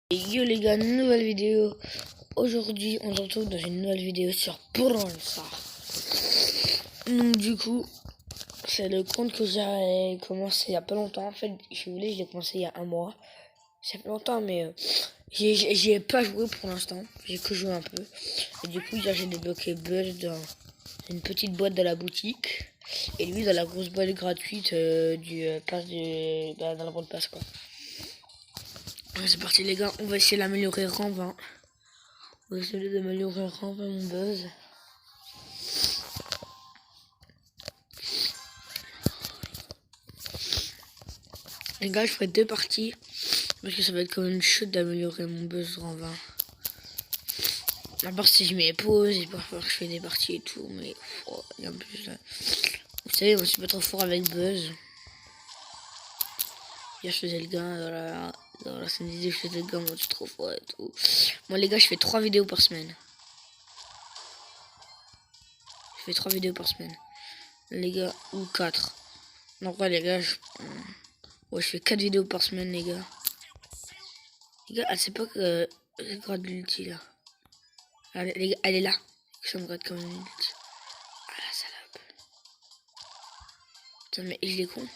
Et yo les gars, nouvelle vidéo. Aujourd'hui, on se retrouve dans une nouvelle vidéo sur Brawl Stars. Donc du coup, c'est le compte que j'ai commencé il y a pas longtemps. En fait, je voulais, je l'ai commencé il y a un mois. Ça fait longtemps, mais j'y ai pas joué pour l'instant. J'ai que joué un peu. Et du coup, là, j'ai débloqué Buzz dans une petite boîte de la boutique. Et lui, dans la grosse boîte gratuite du pass dans la boîte passe quoi. C'est parti les gars, on va essayer d'améliorer rang 20. On va essayer d'améliorer rang 20 mon Buzz. Les gars, je ferai 2 parties. Parce que ça va être quand même chaud d'améliorer mon Buzz rang 20. À part si je mets pause, et parfois je fais des parties et tout. Mais oh, et en plus là. Vous savez, moi je suis pas trop fort avec Buzz. Hier je faisais le gars dans la scène vidéo, je faisais le gars, moi je suis trop fort et tout. Moi les gars, je fais 3 vidéos par semaine. Je fais 3 vidéos par semaine. Les gars, ou 4. Non, ouais, les gars, ouais, je fais 4 vidéos par semaine, les gars. Les gars, elle sait pas que je grade l'ulti là. Les gars, elle est là. Ça me grade comme une ulti. Ah la salope. Putain, mais il est con.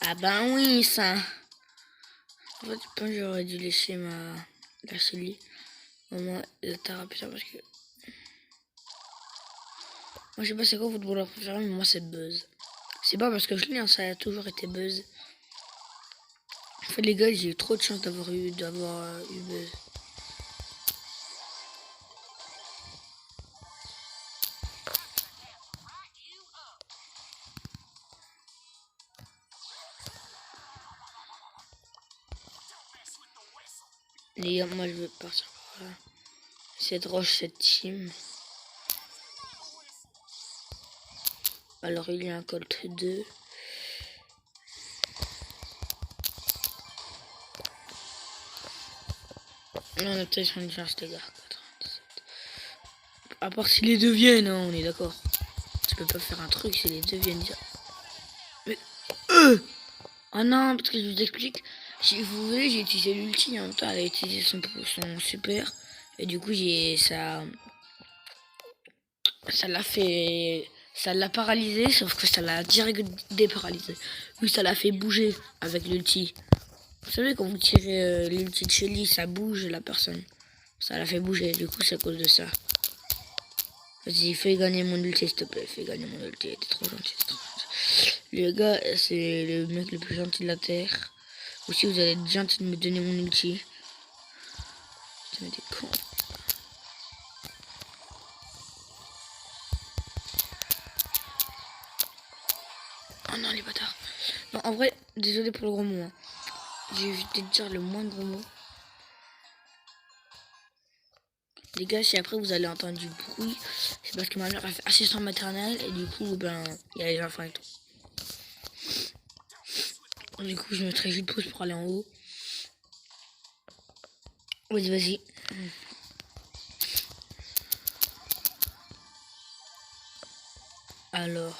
Ah ben oui, ça. En fait, je pense que j'aurais dû laisser la Shelly. Au moins, la Tara, putain, parce que. Moi, je sais pas c'est quoi votre brawler préféré, mais moi, c'est Buzz. C'est pas parce que je l'ai, hein, ça a toujours été Buzz. En fait, les gars, j'ai eu trop de chance d'avoir eu Buzz. Les gars, moi, je veux partir par là. Cette roche, cette team. Alors, il y a un Colt 2. Non, on a peut-être une chance, les gars. 97. À part si les deux viennent, hein, on est d'accord. Tu peux pas faire un truc si les deux viennent dire. Mais. Oh non, parce que je vous explique. Si vous voulez, j'ai utilisé l'ulti en même temps, elle a utilisé son super. Et du coup, ça l'a fait. Ça l'a paralysé, sauf que ça l'a direct déparalysé. Oui, ça l'a fait bouger avec l'ulti. Vous savez, quand vous tirez l'ulti de Shelly, ça bouge la personne. Ça l'a fait bouger, du coup, c'est à cause de ça. Vas-y, fais gagner mon ulti, s'il te plaît. Fais gagner mon ulti, t'es trop gentil, t'es trop gentil. Le gars, c'est le mec le plus gentil de la terre. Aussi, vous allez être gentil de me donner mon ulti. Putain, mais t'es con. Oh non, les bâtards. Non, en vrai, désolé pour le gros mot. Hein. J'ai évité de dire le moins de gros mots. Les gars, si après vous allez entendre du bruit, c'est parce que ma mère a fait assistant maternelle et du coup, ben, il y a les enfants et tout. Du coup, je mettrai juste pause pour aller en haut. Vas-y, vas-y. Alors.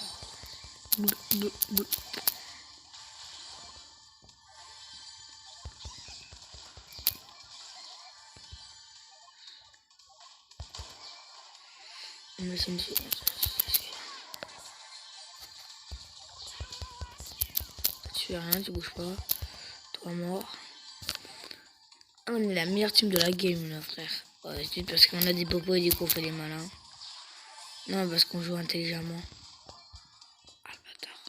Tu fais rien, tu bouges pas. 3 morts. Ah, on est la meilleure team de la game là, frère. Ouais, c'est parce qu'on a des popos et du coup on fait les malins. Non, parce qu'on joue intelligemment. Ah, bâtard.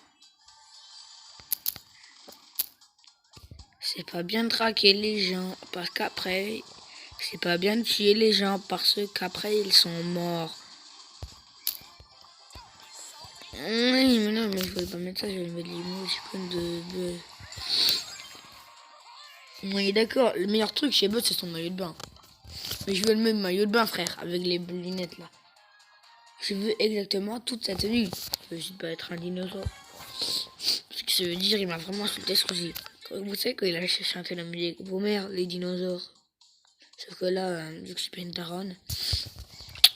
C'est pas bien de traquer les gens parce qu'après, c'est pas bien de tuer les gens parce qu'après ils sont morts. Oui, mais non, mais je voulais pas mettre ça, je vais mettre l'émoticône de. Oui, d'accord, le meilleur truc chez Bot, c'est son maillot de bain. Mais je veux le même maillot de bain, frère, avec les lunettes là. Je veux exactement toute sa tenue. Je veux juste pas être un dinosaure. Ce qui veut dire, il m'a vraiment insulté ce coup-ci. Vous savez, quand il a chanté la musique, vos mères, les dinosaures. Sauf que là, vu que je suis pas une daronne,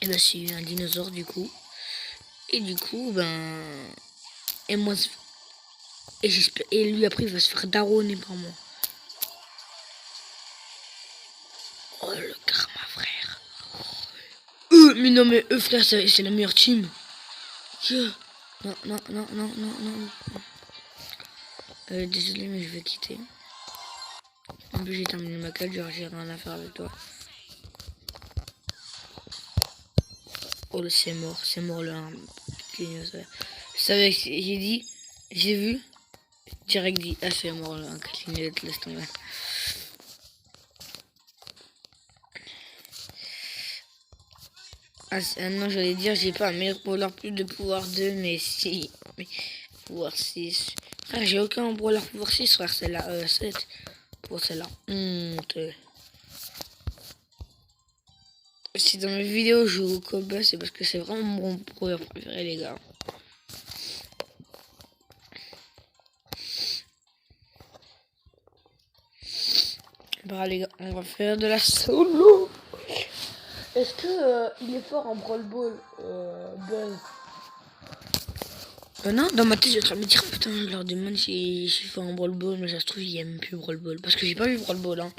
et ben, c'est un dinosaure du coup. Et du coup, ben. Et moi, Et lui après il va se faire daronner par moi. Oh le karma frère. Mais non mais eux frère c'est la meilleure team. Yeah. Non, non, non, non, non, non. Désolé mais je vais quitter. En plus j'ai terminé ma quête, genre j'ai rien à faire avec toi. Oh c'est mort là. Je savais que j'ai dit, j'ai vu, direct dit, ah c'est mort là, clignote, laisse tomber. Ah non j'allais dire j'ai pas un meilleur brawler plus de pouvoir 2 mais si. Mais pouvoir 6. Frère j'ai aucun brawler pouvoir 6 frère c'est la 7. Pour celle-là. Si dans mes vidéos je joue au combat c'est parce que c'est vraiment mon brawler préféré les gars. Bah les gars on va faire de la solo. Est-ce que il est fort en Brawl Ball Buzz? Non, dans ma tête, je suis en train de me dire, putain, je leur demande si je suis fort en Brawl Ball, mais ça se trouve, il aime plus Brawl Ball. Parce que j'ai pas vu Brawl Ball, hein.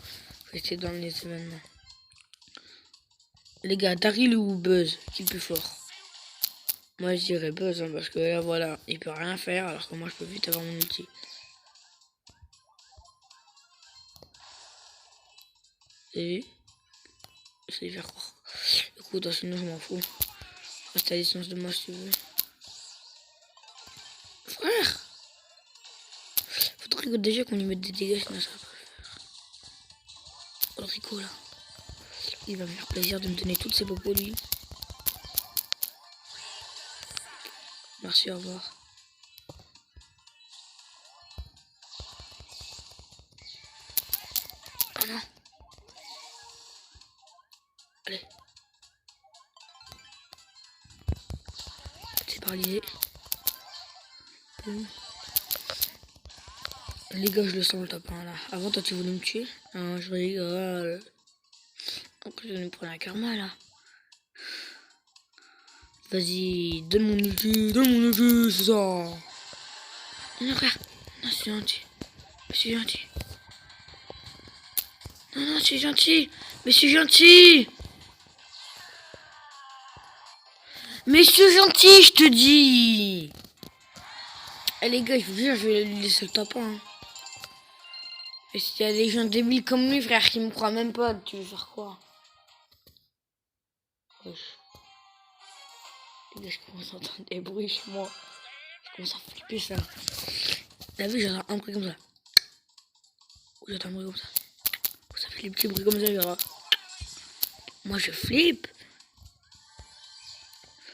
J'étais dans les événements. Les gars, Daryl ou Buzz, qui est le plus fort? Moi, je dirais Buzz, hein, parce que là, voilà, il peut rien faire, alors que moi, je peux vite avoir mon ulti. Et je vais faire croire. Écoute, sinon, je m'en fous. Reste à distance de moi si tu veux. Frère! Faudrait que déjà qu'on lui mette des dégâts, sinon ça va pas le faire. Oh, le Rico, là. Il va me faire plaisir de me donner toutes ses popos, lui. Merci, au revoir. Oh non! Allez. C'est paralysé. Les gars, je le sens le top 1 là. Avant, toi, tu voulais me tuer. Ah, je rigole. Donc, je vais me prendre un karma là. Vas-y, donne mon ulti, c'est ça. Non, frère. Non, c'est gentil. C'est gentil. Non, non, c'est gentil. Mais c'est gentil. Mais c'est gentil, je te dis. Eh les gars, je vous jure, je vais lui laisser le top 1. Hein. Et s'il y a des gens débiles comme lui, frère, qui me croient même pas, tu veux faire quoi? Wesh. Les gars, je commence à entendre des bruits chez moi. Je commence à flipper ça. T'as vu, j'entends un bruit comme ça. Ou j'entends un bruit comme ça. Ou ça fait des petits bruits comme ça, genre. Moi, je flippe.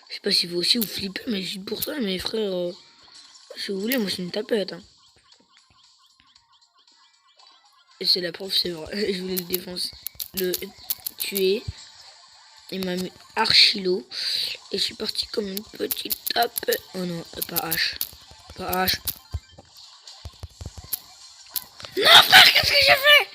Je sais pas si vous aussi vous flippez, mais je dis pour ça, mes frères. Si vous voulez, moi, c'est une tapette. Hein. Et c'est la preuve, c'est vrai. Je voulais le tuer. Il m'a mis archilo. Et je suis parti comme une petite tapette. Oh non, pas H. Pas H. Non, frère, qu'est-ce que j'ai fait?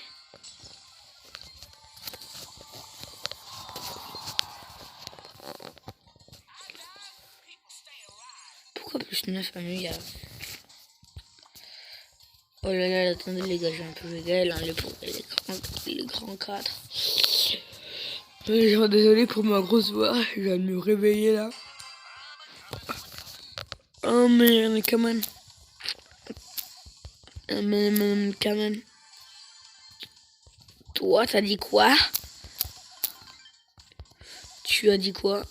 Pourquoi plus 9 à lui, Oh là là, attendez les gars, j'ai un peu régal, hein, les grands 4. Genre désolé pour ma grosse voix, je viens de me réveiller là. Oh merde, come on. Come on. Toi, t'as dit quoi? Tu as dit quoi?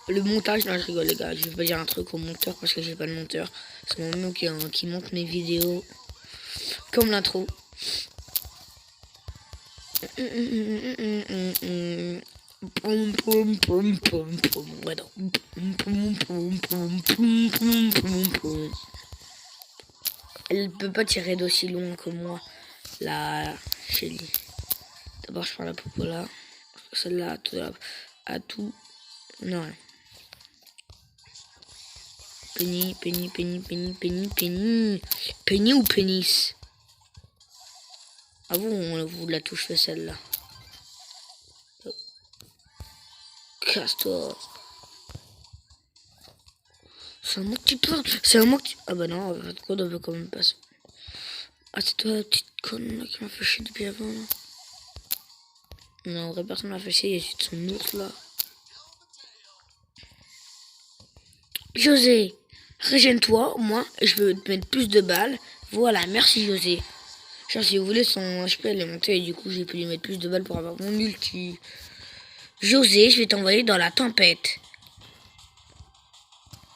Le montage, non je rigole les gars, je vais pas dire un truc au monteur parce que j'ai pas de monteur. C'est mon nom qui monte mes vidéos. Comme l'intro. Elle peut pas tirer d'aussi loin que moi. La Shelly. D'abord je prends la popo là. Celle-là à tout. Non. Penny ou pénis? Ah vous la touche celle-là. Casse-toi. C'est un mot que tu parles. C'est un mot que tu... Ah bah non, votre code on veut quand même passer. Ah, c'est toi la petite conne là qui m'a fait chier depuis avant là. Non, en vrai, personne m'a fait chier, il y a juste son ours là. José, régène-toi, moi, je veux te mettre plus de balles. Voilà, merci José. Genre, si vous voulez, son HP elle est montée et du coup, j'ai pu lui mettre plus de balles pour avoir mon ulti. José, je vais t'envoyer dans la tempête.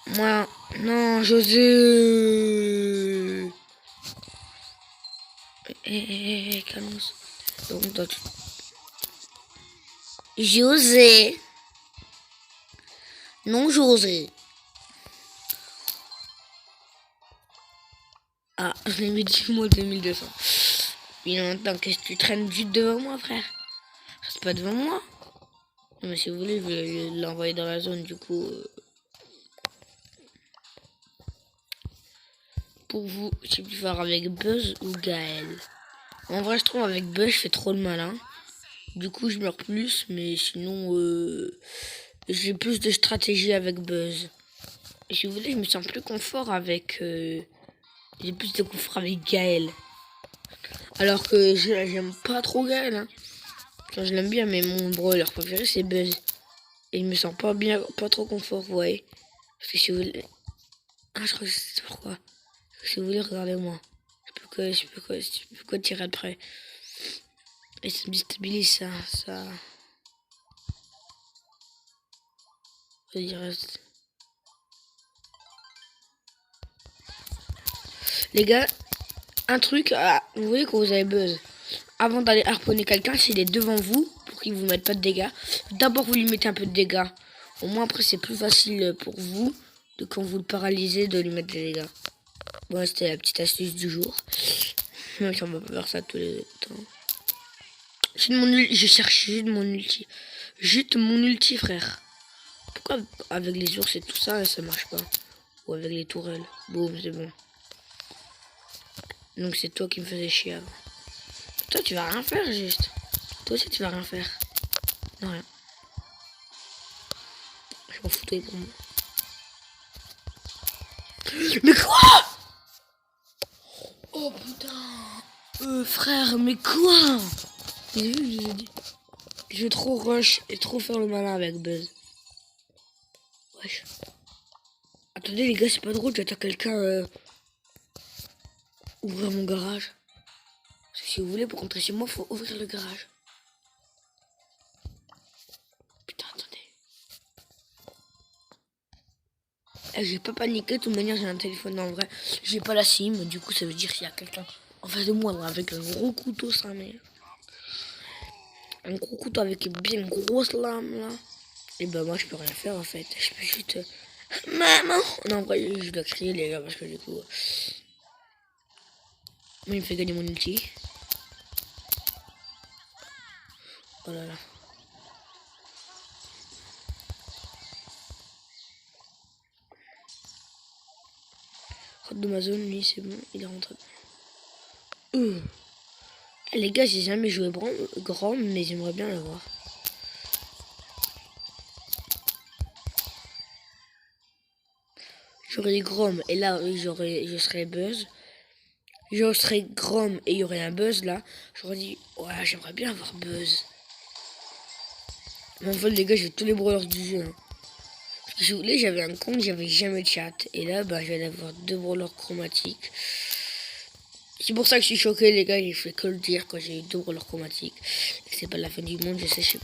Moi, non, José. Calme-toi. Donc, toi, José. Non, José. Ah, j'ai mis 10 mois 2200. Mais maintenant, qu'est-ce que tu traînes juste devant moi, frère? Reste pas devant moi. Non, mais si vous voulez, je vais l'envoyer dans la zone, du coup. Pour vous, j'ai pu faire avec Buzz ou Gaël. En vrai, je trouve avec Buzz, je fais trop le malin. Du coup, je meurs plus, mais sinon, j'ai plus de stratégie avec Buzz. Et si vous voulez, je me sens plus confort avec... j'ai plus de confort avec Gaël. Alors que j'aime pas trop Gaël. Hein. Enfin, je l'aime bien, mais mon brawler préféré, c'est Buzz. Et je me sens pas bien, pas trop confort, vous voyez. Parce que si vous voulez... Ah, je crois que c'est pourquoi. Si vous voulez, regardez-moi. Je peux quoi tirer après. Et ça me déstabilise, ça... Il reste... Les gars, un truc, vous voyez quand vous avez Buzz, avant d'aller harponner quelqu'un, s'il est devant vous, pour qu'il vous mette pas de dégâts, d'abord vous lui mettez un peu de dégâts. Au moins après c'est plus facile pour vous, de quand vous le paralysez, de lui mettre des dégâts. Bon, c'était la petite astuce du jour. Même si on va pas faire ça tous les temps. Je cherche juste mon ulti. Juste mon ulti, frère. Pourquoi avec les ours et tout ça, ça marche pas? Ou avec les tourelles. Boum, c'est bon. Donc c'est toi qui me faisais chier avant. Toi tu vas rien faire juste. Toi aussi tu vas rien faire. Non rien. Je m'en foutais pour moi. Mais quoi? Oh putain. Frère, mais quoi? Je vais trop rush et trop faire le malin avec Buzz. Wesh. Attendez les gars, c'est pas drôle, j'attends quelqu'un ouvrir mon garage. Parce que si vous voulez pour rentrer chez moi, faut ouvrir le garage. Putain, attendez. J'ai pas paniqué, de toute manière j'ai un téléphone en vrai. J'ai pas la SIM, du coup ça veut dire qu'il y a quelqu'un en face de moi là, avec un gros couteau, ça mais. Un gros couteau avec bien une grosse lame là. Et bah moi je peux rien faire en fait. Je peux juste. Maman! Non, en vrai je dois crier les gars parce que du coup. Moi il me fait gagner mon ulti. Oh là là. Rentre de ma zone, lui c'est bon, il est rentré. Les gars, j'ai jamais joué grand, mais j'aimerais bien l'avoir. J'aurais Grom et là je serais Buzz. Je serais Grom et il y aurait un Buzz là. J'aurais dit ouais j'aimerais bien avoir Buzz. Mais en fait les gars j'ai tous les brawlers du jeu. Hein. Parce que si vous voulez j'avais un compte, j'avais jamais de chat. Et là bah j'allais avoir 2 brawlers chromatiques. C'est pour ça que je suis choqué les gars, il fait que le dire quand j'ai eu 2 brawlers chromatiques. Et c'est pas la fin du monde, je sais.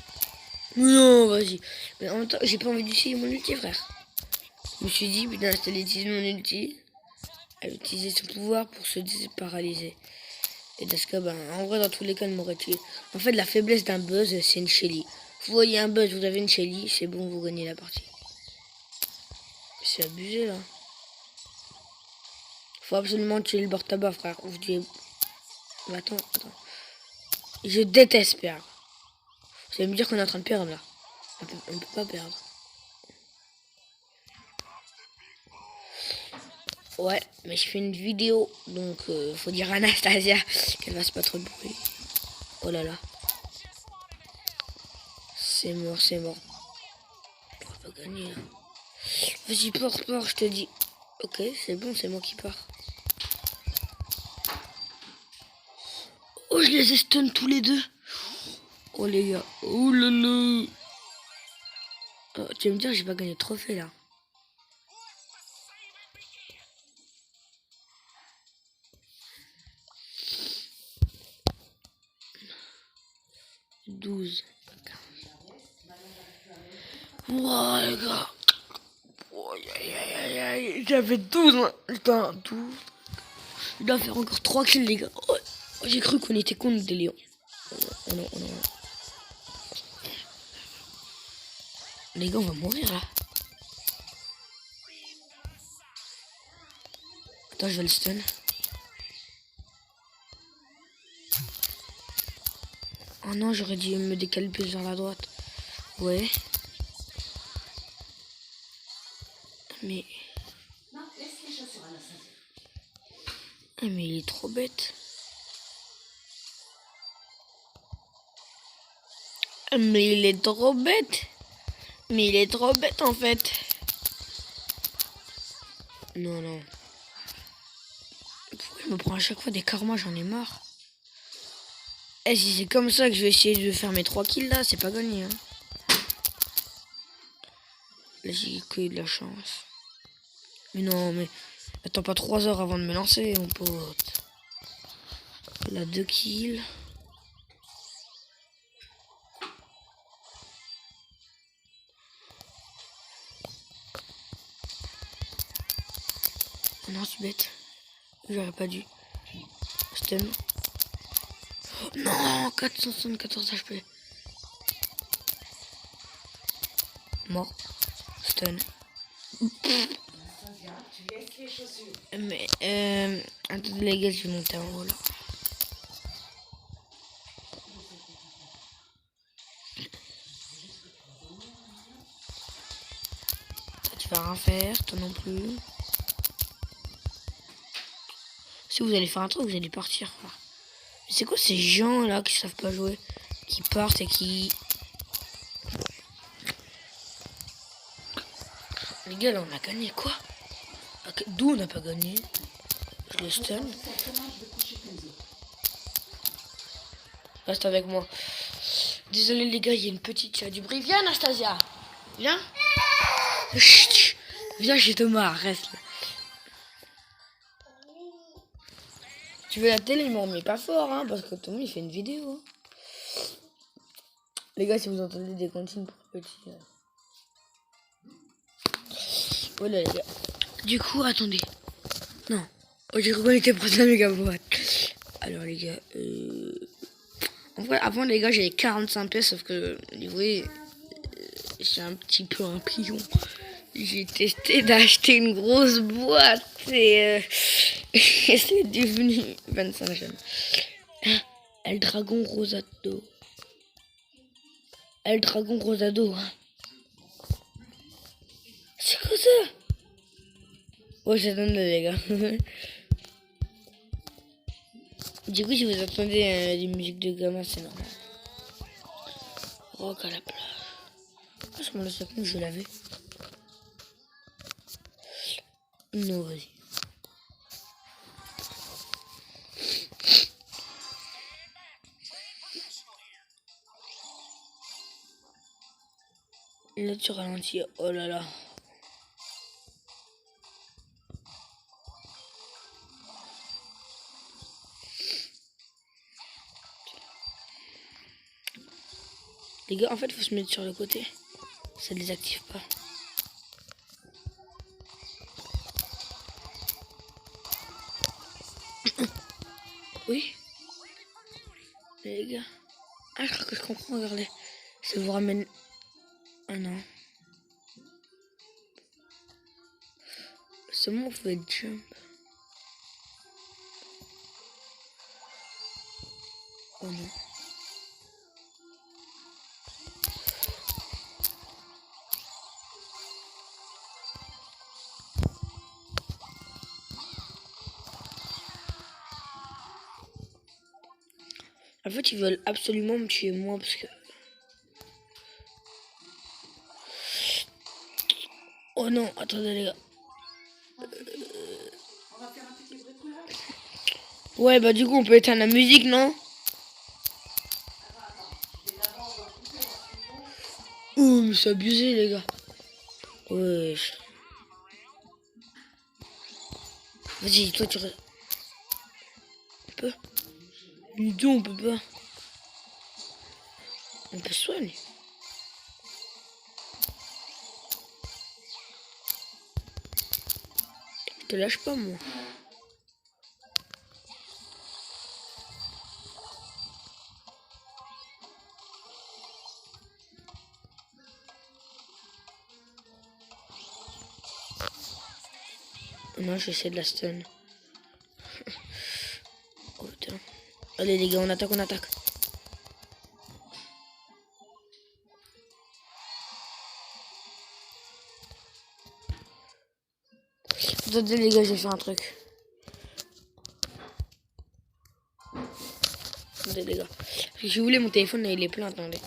Non vas-y. Mais en même temps j'ai pas envie d'utiliser mon ulti frère. Je me suis dit, putain, c'est utiliser mon ulti. Elle utilisait son pouvoir pour se paralyser. Et dans ce cas, ben, en vrai, dans tous les cas, elle m'aurait tué. En fait, la faiblesse d'un Buzz, c'est une Shelly. Vous voyez un Buzz, vous avez une Shelly, c'est bon, vous gagnez la partie. C'est abusé, là. Faut absolument tuer le bord tabac, frère. Vous tuez... Mais attends. Je déteste perdre. Vous allez me dire qu'on est en train de perdre, là. On peut pas perdre. Ouais, mais je fais une vidéo, donc faut dire à Anastasia qu'elle fasse pas trop de bruit. Oh là là. C'est mort, c'est mort. On va pas gagner là. Vas-y, pars, je te dis. Ok, c'est bon, c'est moi qui pars. Oh, je les ai stun tous les deux. Oh les gars. Oh là là. Oh, tu vas me dire, j'ai pas gagné de trophée là. « 12. Wow, les gars. Oh, j'avais 12. Hein. Putain, 12. Je dois faire encore 3 kills, les gars. Oh, j'ai cru qu'on était contre des lions. Oh non, oh non. Les gars, on va mourir là. Attends, je vais le stun. Oh non, j'aurais dû me décaler plus vers la droite. Ouais. Mais... mais il est trop bête. Mais il est trop bête. Mais il est trop bête en fait. Non, non. Pourquoi il me prend à chaque fois des karmas, j'en ai marre. Eh, si c'est comme ça que je vais essayer de faire mes 3 kills là, c'est pas gagné. Hein. Là, j'ai que eu de la chance. Mais non, mais attends pas 3 heures avant de me lancer, mon pote. Là, 2 kills. Non, c'est bête. J'aurais pas dû. Stun. Oh, non, 474 HP. Mort. Stun. Mais attendez les gars, je vais monter en haut là. Toi, tu vas rien faire, toi non plus. Si vous allez faire un truc, vous allez partir. Mais c'est quoi ces gens là qui savent pas jouer, qui partent et qui... Les gars, là on a gagné quoi? D'où on n'a pas gagné? Je le stun. Reste avec moi. Désolé les gars, il y a une petite... Il y a du bruit. Viens Anastasia. Viens. Chut. Viens chez Thomas, reste là. Tu veux la télé, il m'en remet pas fort, hein, parce que Thomas il fait une vidéo. Hein. Les gars, si vous entendez des consignes pour petit... Voilà les gars. Du coup, attendez. Non. Oh, j'ai cru qu'on était proche de la méga boîte. Alors les gars, en vrai, avant les gars, j'avais 45 pièces, sauf que, vous voyez, c'est un petit peu un pion. J'ai testé d'acheter une grosse boîte et c'est devenu 25 jeunes. El Dragon Rosado. El Dragon Rosado. Hein. C'est quoi ça? Ouais, ça donne les gars. Du coup, si vous entendez des musiques de gamin, c'est normal. Rock à la plage. Ah, je me laisse compte que je l'avais. Non, vas-y. Là, tu ralentis. Oh là là. Les gars, en fait, faut se mettre sur le côté. Ça désactive pas. Oui. Les gars. Ah, je crois que je comprends, regardez. Ça vous ramène... Ah non. C'est bon, vous pouvez jump. Oh non. En fait, ils veulent absolument me tuer moi parce que... Oh non, attendez les gars. Ouais, bah du coup, on peut éteindre la musique, non? Oh, mais c'est abusé, les gars. Wesh. Vas-y, toi, tu... On peut? Ludo, on peut pas. On peut se soigner. Je te lâche pas, moi. Non, j'essaie de la stun. Oh putain. Allez les gars, on attaque, on attaque. Attendez les gars, j'ai fait un truc. Attendez les gars. Si vous voulez, mon téléphone là, il est plein, attendez.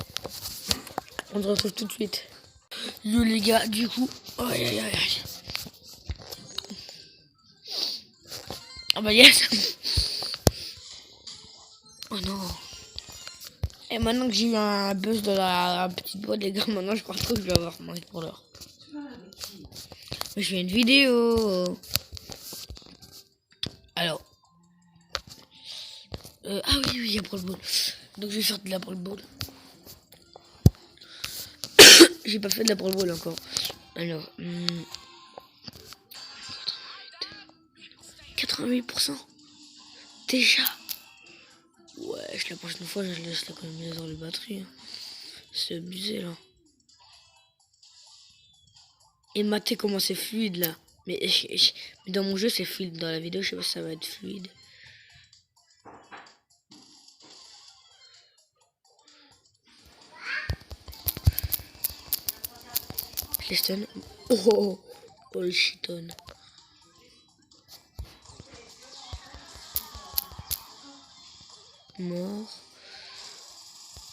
On se retrouve tout de suite. Yo les gars, du coup. Aïe aïe aïe aïe. Ah bah yes. Oh non. Et maintenant que j'ai eu un buzz de la petite boîte, les gars, maintenant je crois trop que je vais avoir moins pour l'heure. Mais je fais une vidéo. Alors. Ah oui, oui, il y a Brawl Ball. Donc je vais faire de la Brawl Ball. J'ai pas fait de la Brawl Ball encore. Alors. 88%. Déjà. Ouais, la prochaine fois, je laisse la combinaison de batterie. C'est abusé là. Et matez comment c'est fluide là. Mais dans mon jeu c'est fluide. Dans la vidéo je sais pas si ça va être fluide. Je les stun. Oh le chiton. Mort.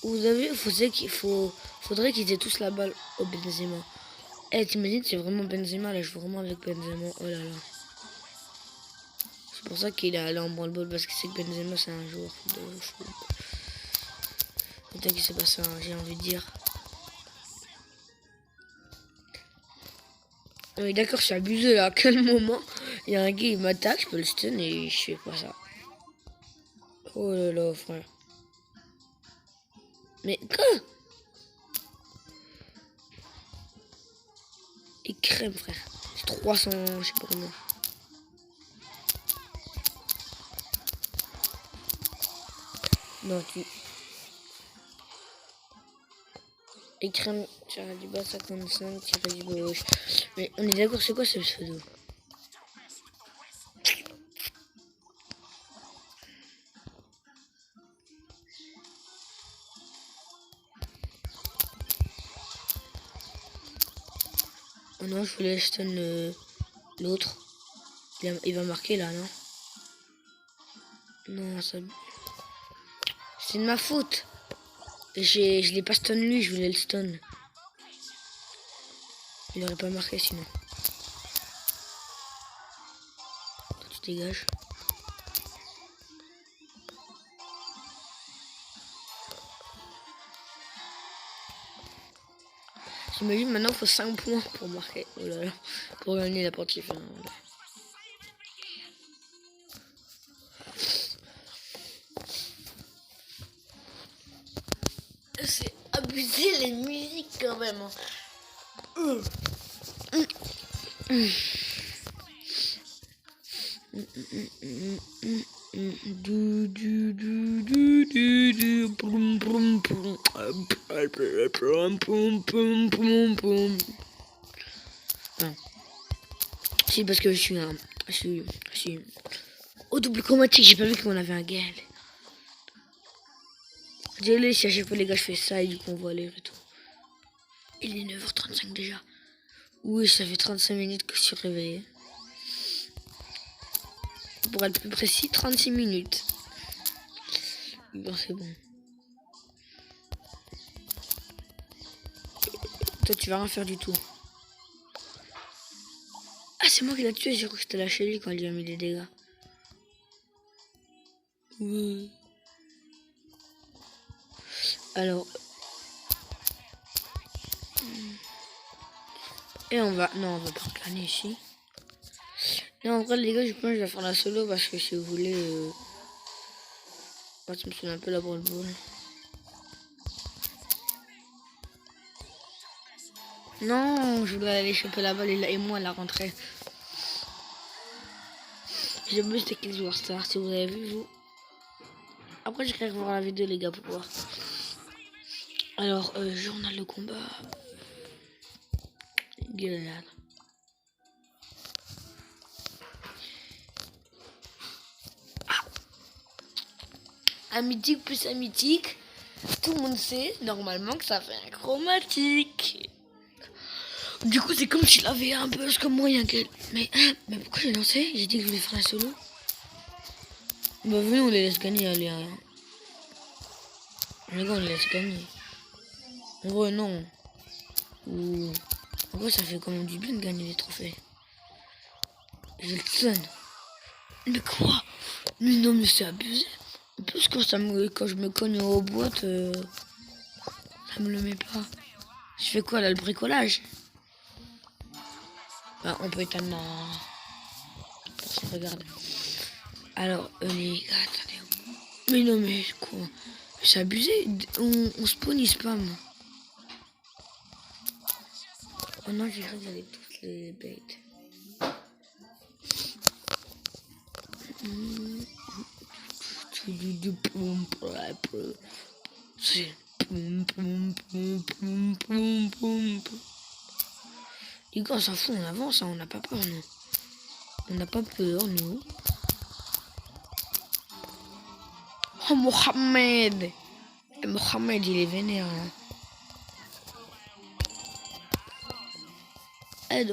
Vous avez, faudrait qu'ils aient tous la balle au Benzema. Eh, t'imagines, c'est vraiment Benzema, là, je joue vraiment avec Benzema. Oh là là. C'est pour ça qu'il est allé en branle-ball, parce que c'est que Benzema, c'est un joueur de foot. Peut-être qu'il s'est passé j'ai envie de dire. Oui, d'accord, je suis abusé là. À quel moment il y a un gars, il m'attaque, je peux le stun et je fais pas ça. Oh là là, frère. Mais quoi? Il crème, frère. C'est 300, je sais pas combien. Non, tu. Et crème, tiré du bas, 55, tiré du gauche. Mais on est d'accord, c'est quoi ce pseudo? Oh non, je voulais stun l'autre. Il va marquer là, non? Non, ça. C'est de ma faute. Je l'ai pas stun lui, je voulais le stun. Il aurait pas marqué sinon. Tu dégages. J'imagine maintenant il faut 5 points pour marquer. Oh là là. Pour gagner la partie. Enfin, voilà. C'est abusé les musiques quand même. C'est parce que je suis au double chromatique, j'ai pas vu qu'on avait un gal. Désolé si à chaque fois les gars je fais ça et du coup on voit les retours. Il est 9h35 déjà. Oui, ça fait 35 minutes que je suis réveillé. Pour être plus précis, 36 minutes. Bon, c'est bon. Toi, tu vas rien faire du tout. Ah, c'est moi qui l'ai tué, j'ai cru que c'était lâché lui quand il lui a mis des dégâts. Oui. Alors. Et on va... Non, on va pas planer ici. Non, en vrai, les gars, je pense que je vais faire la solo parce que si vous voulez... Moi, ça me sonne un peu la branle-boule. Non, je voulais aller choper la balle et moi, la rentrée. J'ai oublié c'était Kills War Star, si vous avez vu, vous. Après, j'irai revoir la vidéo, les gars, pour voir. Alors, journal de combat. Gueulade. Un mythique plus un mythique, tout le monde sait normalement que ça fait un chromatique. Du coup, c'est comme s'il avait un buzz comme moi, mais pourquoi j'ai lancé? J'ai dit que je voulais faire un solo. Bah, venez, on les laisse gagner, allez. Les gars, on les laisse gagner. En vrai, non. Ou... En vrai, ça fait quand même du bien de gagner les trophées. J'ai le son. Mais quoi? Mais non, mais c'est abusé. En plus, quand je me cogne aux boîtes, ça me le met pas. Je fais quoi là, le bricolage? Bah, on peut éteindre la... Personne regarde. Alors, les gars, attendez. Mais non, mais quoi? C'est abusé. On spawn, il spam. Oh non, j'ai cru que j'allais toutes les baits. Les gars, on s'en fout, on avance, hein, on n'a pas peur, nous. On n'a pas peur, nous. Oh, Mohamed! Mohamed, il est vénère. Hein.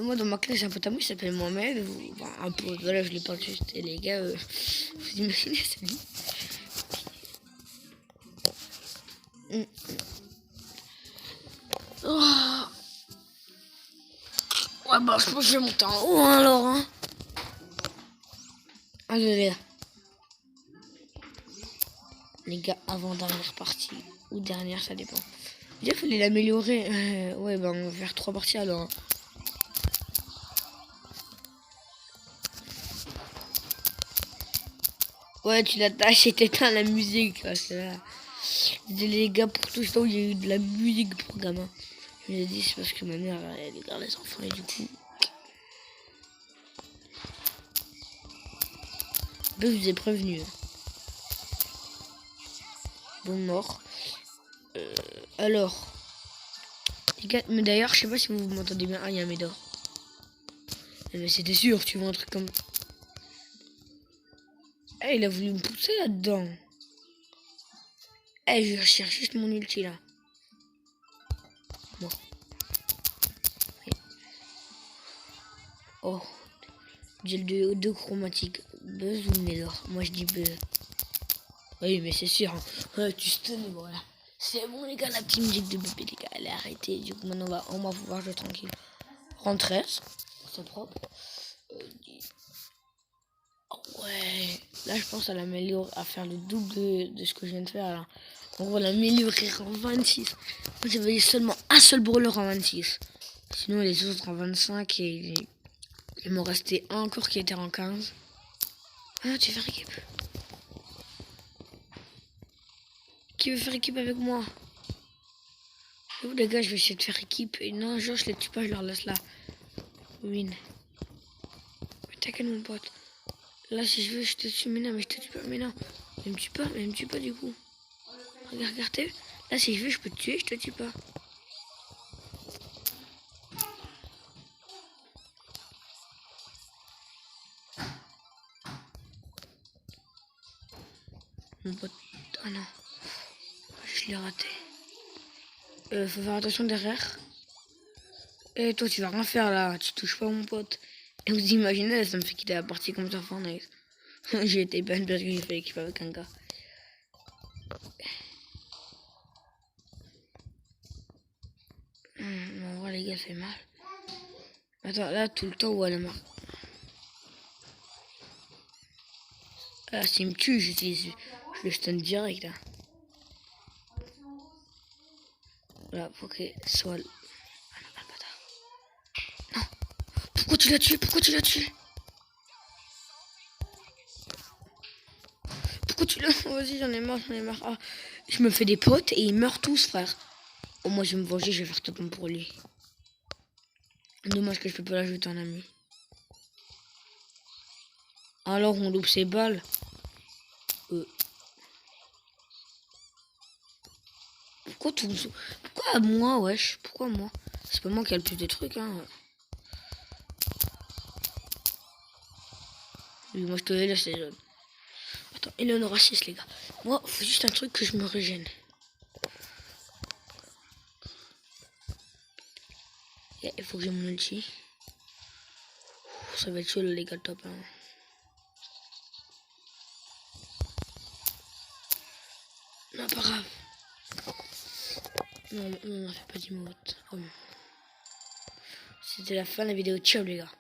Moi, dans ma classe, j'ai un pote à moi qui s'appelle Mohamed. Enfin, un peu, voilà, je l'ai pas juste. Et les gars, vous imaginez, c'est lui. Oh. Ouais, bah, je pense que je vais monter en haut, hein, alors, hein. Allez, les gars, avant-dernière partie. Ou dernière, ça dépend. Il fallait l'améliorer. Ouais, bah, on va faire 3 parties, alors. Hein. Ouais, tu l'attaches et t'éteins la musique. Parce que là, les gars, pour tout ça, il y a eu de la musique pour gamin. Je me dit, c'est parce que ma mère, elle garde les enfants et du coup. Je vous ai prévenu. Bon, mort. Alors. Les gars, mais d'ailleurs, je sais pas si vous m'entendez bien. Ah, il y a un Médor. Mais c'était sûr, tu vois, un truc comme. Eh, il a voulu me pousser là-dedans. Eh, je recherche juste mon ulti là. Bon. Oh. J'ai le 2 chromatique. Buzz ou Médor? Moi je dis Buzz. Oui, mais c'est sûr. Hein. Ouais, tu stun, voilà. C'est bon, les gars, la petite musique de bébé, les gars, elle est arrêtée. Du coup, maintenant, on va pouvoir jouer tranquille. Rentrée, c'est propre. Oh, ouais. Là, je pense à l'améliorer, à faire le double de ce que je viens de faire là. On va l'améliorer en 26. Moi, j'avais seulement un seul brawler en 26. Sinon, les autres en 25 et il m'en restait un encore qui était en 15. Ah non, tu veux faire équipe? Qui veut faire équipe avec moi? Oh, les gars, je vais essayer de faire équipe. Et non, genre, je les tue pas, je leur laisse là. Win. Mais t'inquiète, mon pote. Là, si je veux, je te tue. Mais non, mais je te tue pas. Mais non. Mais me tue pas, mais me tue pas du coup. Regardez. Là, si je veux, je peux te tuer, je te tue pas. Mon pote. Ah non. Je l'ai raté. Faut faire attention derrière. Et toi, tu vas rien faire là. Tu touches pas mon pote. Et vous imaginez, ça me fait quitter la partie comme ça, Fortnite. J'ai été ban parce que j'ai fait équipe avec un gars. En vrai, les gars, c'est mal. Attends, là, tout le temps, où elle marque. Ah, s'il me tue, je le stun direct. Hein. Voilà, pour que soit... Ah non, bâtard. Non. Pourquoi tu l'as tué? Pourquoi tu l'as tué? Pourquoi tu l'as... Vas-y, j'en ai marre, j'en ai marre. Ah, je me fais des potes et ils meurent tous, frère. Oh, moi, je vais me venger, je vais faire tout bon pour lui. Dommage que je peux pas l'ajouter en ami. Alors, on loupe ses balles. Pourquoi tout... Pourquoi moi, wesh? Pourquoi moi? C'est pas moi qui a le plus de trucs, hein. Oui, moi, je te laisse les zones. Attends, Eleonora 6, les gars. Moi, faut juste un truc que je me régène. Il faut que j'ai mon ulti. Ça va être chaud, les gars, top 1. Non, pas grave. Non, on n'a fait pas d'emote. Oh. C'était la fin de la vidéo. Ciao, les gars.